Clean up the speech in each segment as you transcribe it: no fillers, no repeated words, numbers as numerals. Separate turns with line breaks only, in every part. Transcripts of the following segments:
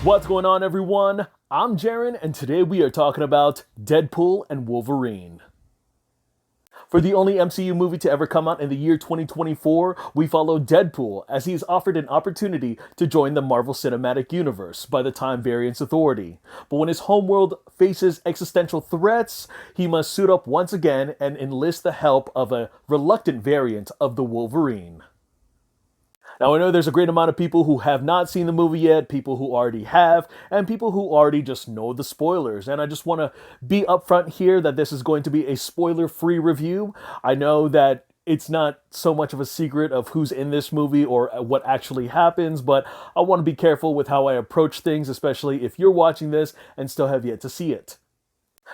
What's going on, everyone? I'm Jaren, and today we are talking about Deadpool and Wolverine. For the only MCU movie to ever come out in the year 2024, we follow Deadpool as he is offered an opportunity to join the Marvel Cinematic Universe by the Time Variance Authority. But when his homeworld faces existential threats, he must suit up once again and enlist the help of a reluctant variant of the Wolverine. Now, I know there's a great amount of people who have not seen the movie yet, people who already have, and people who already just know the spoilers. And I just want to be upfront here that this is going to be a spoiler-free review. I know that it's not so much of a secret of who's in this movie or what actually happens, but I want to be careful with how I approach things, especially if you're watching this and still have yet to see it.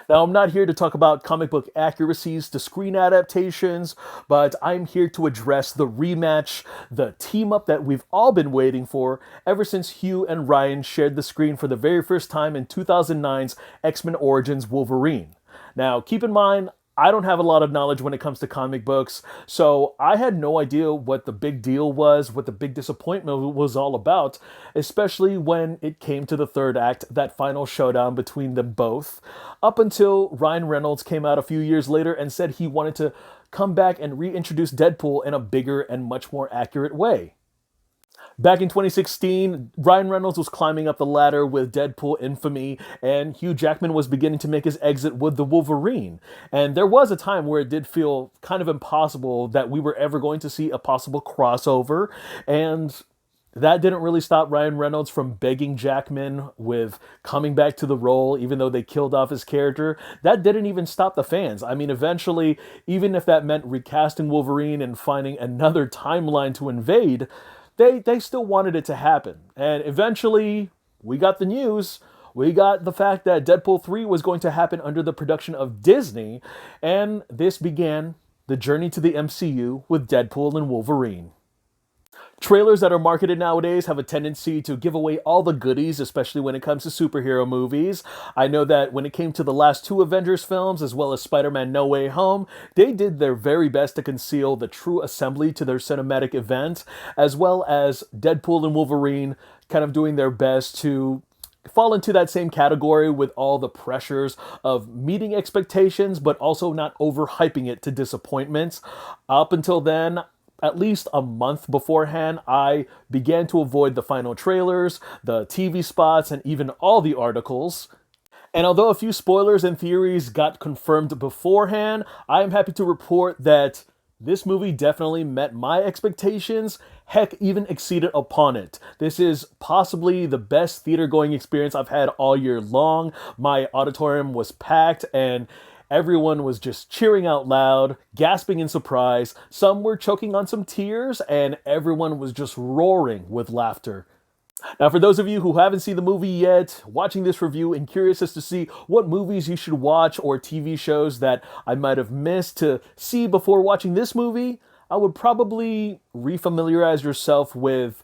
Now, I'm not here to talk about comic book accuracies to screen adaptations, but I'm here to address the rematch, the team up that we've all been waiting for ever since Hugh and Ryan shared the screen for the very first time in 2009's X-Men Origins Wolverine. Now, keep in mind, I don't have a lot of knowledge when it comes to comic books, so I had no idea what the big deal was, what the big disappointment was all about, especially when it came to the third act, that final showdown between them both, up until Ryan Reynolds came out a few years later and said he wanted to come back and reintroduce Deadpool in a bigger and much more accurate way. Back in 2016, Ryan Reynolds was climbing up the ladder with Deadpool infamy, and Hugh Jackman was beginning to make his exit with the Wolverine. And there was a time where it did feel kind of impossible that we were ever going to see a possible crossover, and that didn't really stop Ryan Reynolds from begging Jackman with coming back to the role, even though they killed off his character. That didn't even stop the fans. I mean, eventually, even if that meant recasting Wolverine and finding another timeline to invade, they still wanted it to happen. And eventually, we got the news. We got the fact that Deadpool 3 was going to happen under the production of Disney, and this began the journey to the MCU with Deadpool and Wolverine. Trailers that are marketed nowadays have a tendency to give away all the goodies, especially when it comes to superhero movies. I know that when it came to the last two Avengers films, as well as Spider-Man No Way Home, they did their very best to conceal the true assembly to their cinematic event, as well as Deadpool and Wolverine kind of doing their best to fall into that same category with all the pressures of meeting expectations, but also not overhyping it to disappointments. Up until then, at least a month beforehand, I began to avoid the final trailers, the TV spots, and even all the articles. And although a few spoilers and theories got confirmed beforehand, I am happy to report that this movie definitely met my expectations, heck, even exceeded upon it. This is possibly the best theater-going experience I've had all year long. My auditorium was packed, and everyone was just cheering out loud, gasping in surprise. Some were choking on some tears, and everyone was just roaring with laughter. Now, for those of you who haven't seen the movie yet, watching this review and curious as to see what movies you should watch or TV shows that I might have missed to see before watching this movie, I would probably refamiliarize yourself with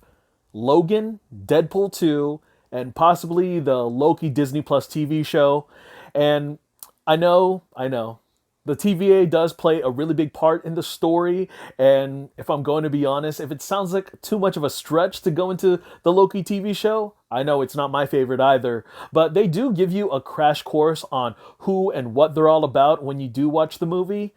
Logan, Deadpool 2, and possibly the Loki Disney Plus TV show. And I know. The TVA does play a really big part in the story, and if I'm going to be honest, if it sounds like too much of a stretch to go into the Loki TV show, I know it's not my favorite either, but they do give you a crash course on who and what they're all about when you do watch the movie.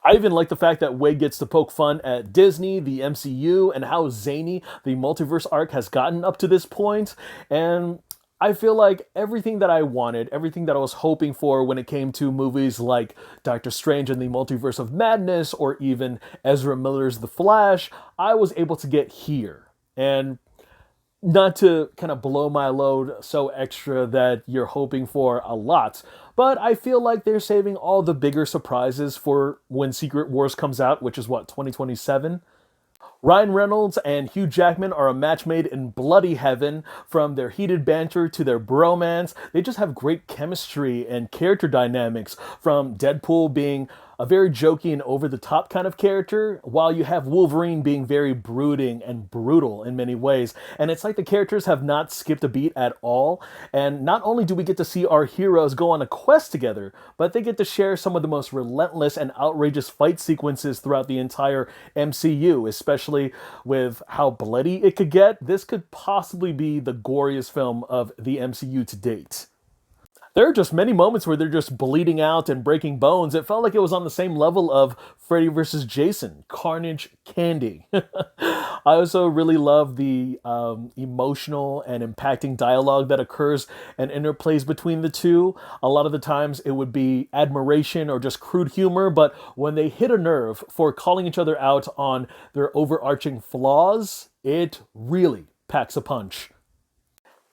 I even like the fact that Wade gets to poke fun at Disney, the MCU, and how zany the multiverse arc has gotten up to this point, and I feel like everything that I wanted, everything that I was hoping for when it came to movies like Doctor Strange and the Multiverse of Madness or even Ezra Miller's The Flash, I was able to get here. And not to kind of blow my load so extra that you're hoping for a lot, but I feel like they're saving all the bigger surprises for when Secret Wars comes out, which is what, 2027? Ryan Reynolds and Hugh Jackman are a match made in bloody heaven. From their heated banter to their bromance, they just have great chemistry and character dynamics, from Deadpool being a very jokey and over-the-top kind of character, while you have Wolverine being very brooding and brutal in many ways. And it's like the characters have not skipped a beat at all. And not only do we get to see our heroes go on a quest together, but they get to share some of the most relentless and outrageous fight sequences throughout the entire MCU, especially with how bloody it could get. This could possibly be the goriest film of the MCU to date. There are just many moments where they're just bleeding out and breaking bones. It felt like it was on the same level of Freddy vs. Jason, Carnage Candy. I also really love the emotional and impacting dialogue that occurs and interplays between the two. A lot of the times it would be admiration or just crude humor, but when they hit a nerve for calling each other out on their overarching flaws, it really packs a punch.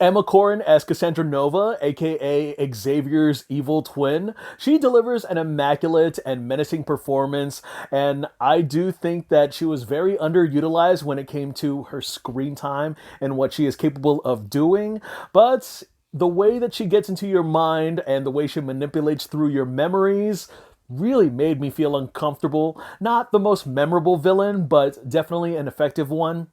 Emma Corrin as Cassandra Nova, aka Xavier's evil twin. She delivers an immaculate and menacing performance, and I do think that she was very underutilized when it came to her screen time and what she is capable of doing, but the way that she gets into your mind and the way she manipulates through your memories really made me feel uncomfortable. Not the most memorable villain, but definitely an effective one.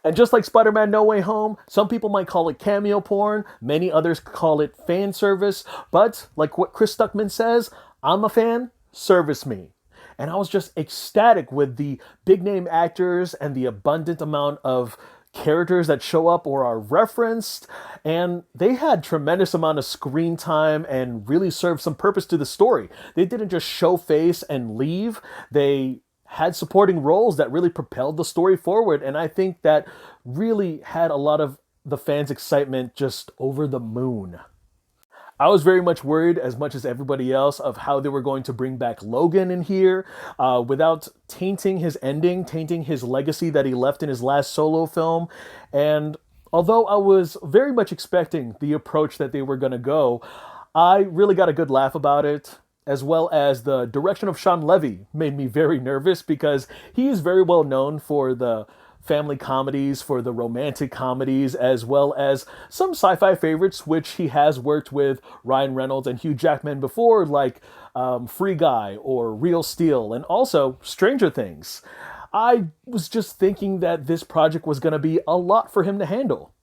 And just like Spider-Man No Way Home, some people might call it cameo porn, many others call it fan service, but like what Chris Stuckman says, I'm a fan, service me. And I was just ecstatic with the big name actors and the abundant amount of characters that show up or are referenced, and they had tremendous amount of screen time and really served some purpose to the story. They didn't just show face and leave, they had supporting roles that really propelled the story forward, and I think that really had a lot of the fans' excitement just over the moon. I was very much worried, as much as everybody else, of how they were going to bring back Logan in here without tainting his ending, tainting his legacy that he left in his last solo film. And although I was very much expecting the approach that they were going to go, I really got a good laugh about it, as well as the direction of Sean Levy made me very nervous because he is very well known for the family comedies, for the romantic comedies, as well as some sci-fi favorites, which he has worked with Ryan Reynolds and Hugh Jackman before, like Free Guy or Real Steel, and also Stranger Things. I was just thinking that this project was going to be a lot for him to handle.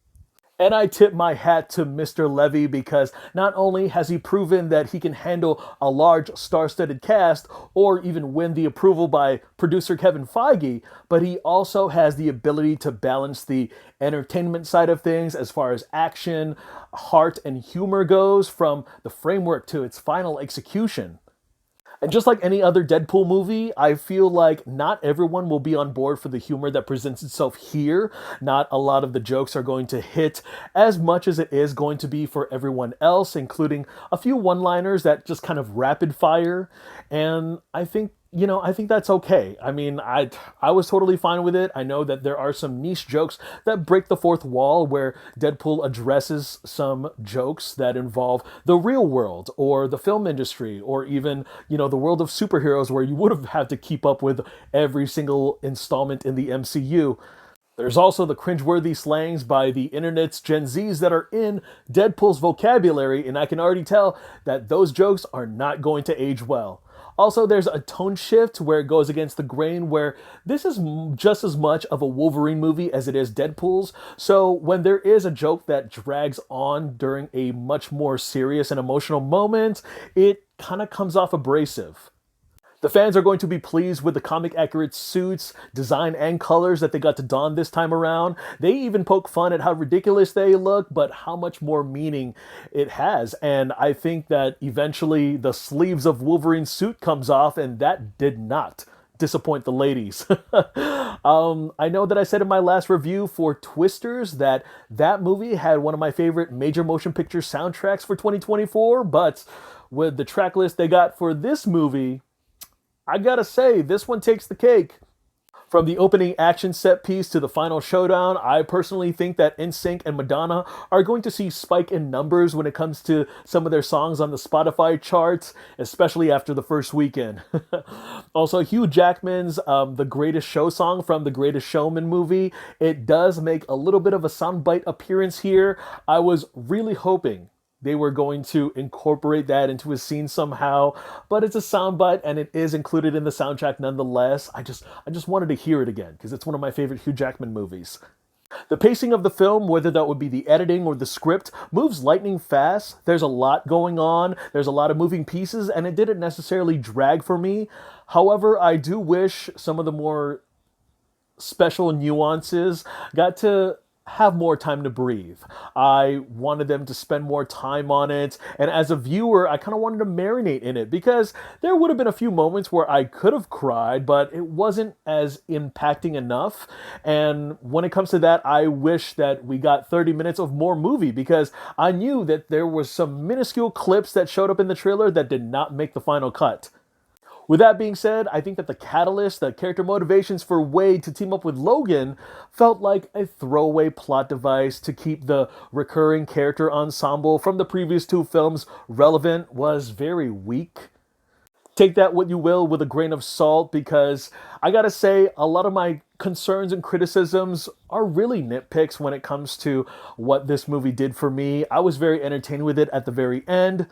And I tip my hat to Mr. Levy because not only has he proven that he can handle a large star-studded cast or even win the approval by producer Kevin Feige, but he also has the ability to balance the entertainment side of things as far as action, heart, and humor goes, from the framework to its final execution. And just like any other Deadpool movie, I feel like not everyone will be on board for the humor that presents itself here. Not a lot of the jokes are going to hit as much as it is going to be for everyone else, including a few one-liners that just kind of rapid fire. And I think that's okay. I mean, I was totally fine with it. I know that there are some niche jokes that break the fourth wall, where Deadpool addresses some jokes that involve the real world or the film industry or even, the world of superheroes, where you would have had to keep up with every single installment in the MCU. There's also the cringeworthy slangs by the internet's Gen Zs that are in Deadpool's vocabulary, and I can already tell that those jokes are not going to age well. Also, there's a tone shift where it goes against the grain, where this is just as much of a Wolverine movie as it is Deadpool's. So when there is a joke that drags on during a much more serious and emotional moment, it kind of comes off abrasive. The fans are going to be pleased with the comic-accurate suits, design, and colors that they got to don this time around. They even poke fun at how ridiculous they look, but how much more meaning it has. And I think that eventually the sleeves of Wolverine's suit comes off, and that did not disappoint the ladies. I know that I said in my last review for Twisters that movie had one of my favorite major motion picture soundtracks for 2024, but with the track list they got for this movie, I gotta say, this one takes the cake. From the opening action set piece to the final showdown, I personally think that NSYNC and Madonna are going to see spike in numbers when it comes to some of their songs on the Spotify charts, especially after the first weekend. Also, Hugh Jackman's The Greatest Show song from The Greatest Showman movie, it does make a little bit of a soundbite appearance here. I was really hoping they were going to incorporate that into a scene somehow, but it's a soundbite and it is included in the soundtrack nonetheless. I just wanted to hear it again because it's one of my favorite Hugh Jackman movies. The pacing of the film, whether that would be the editing or the script, moves lightning fast. There's a lot going on, there's a lot of moving pieces, and it didn't necessarily drag for me. However, I do wish some of the more special nuances got to have more time to breathe. I wanted them to spend more time on it, and as a viewer, I kind of wanted to marinate in it because there would have been a few moments where I could have cried, but it wasn't as impacting enough. And when it comes to that, I wish that we got 30 minutes of more movie because I knew that there was some minuscule clips that showed up in the trailer that did not make the final cut. With that being said, I think that the catalyst, the character motivations for Wade to team up with Logan felt like a throwaway plot device to keep the recurring character ensemble from the previous two films relevant was very weak. Take that what you will with a grain of salt because I gotta say, a lot of my concerns and criticisms are really nitpicks when it comes to what this movie did for me. I was very entertained with it at the very end.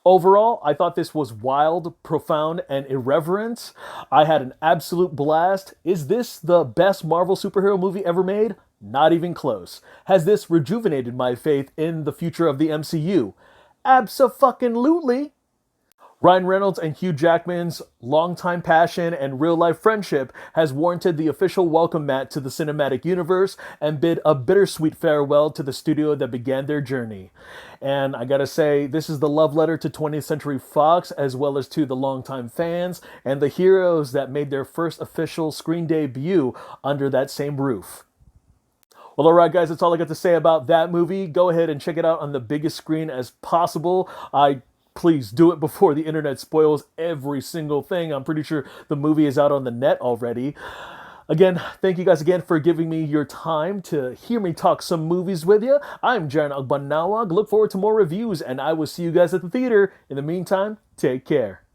Overall, I thought this was wild, profound, and irreverent. I had an absolute blast. Is this the best Marvel superhero movie ever made? Not even close. Has this rejuvenated my faith in the future of the MCU? Abso-fucking-lutely. Ryan Reynolds and Hugh Jackman's longtime passion and real-life friendship has warranted the official welcome mat to the cinematic universe and bid a bittersweet farewell to the studio that began their journey. And I gotta say, this is the love letter to 20th Century Fox as well as to the longtime fans and the heroes that made their first official screen debut under that same roof. Well, alright guys, that's all I got to say about that movie. Go ahead and check it out on the biggest screen as possible. Please do it before the internet spoils every single thing. I'm pretty sure the movie is out on the net already. Again, thank you guys again for giving me your time to hear me talk some movies with you. I'm Jaren Agbanawag. Look forward to more reviews, and I will see you guys at the theater. In the meantime, take care.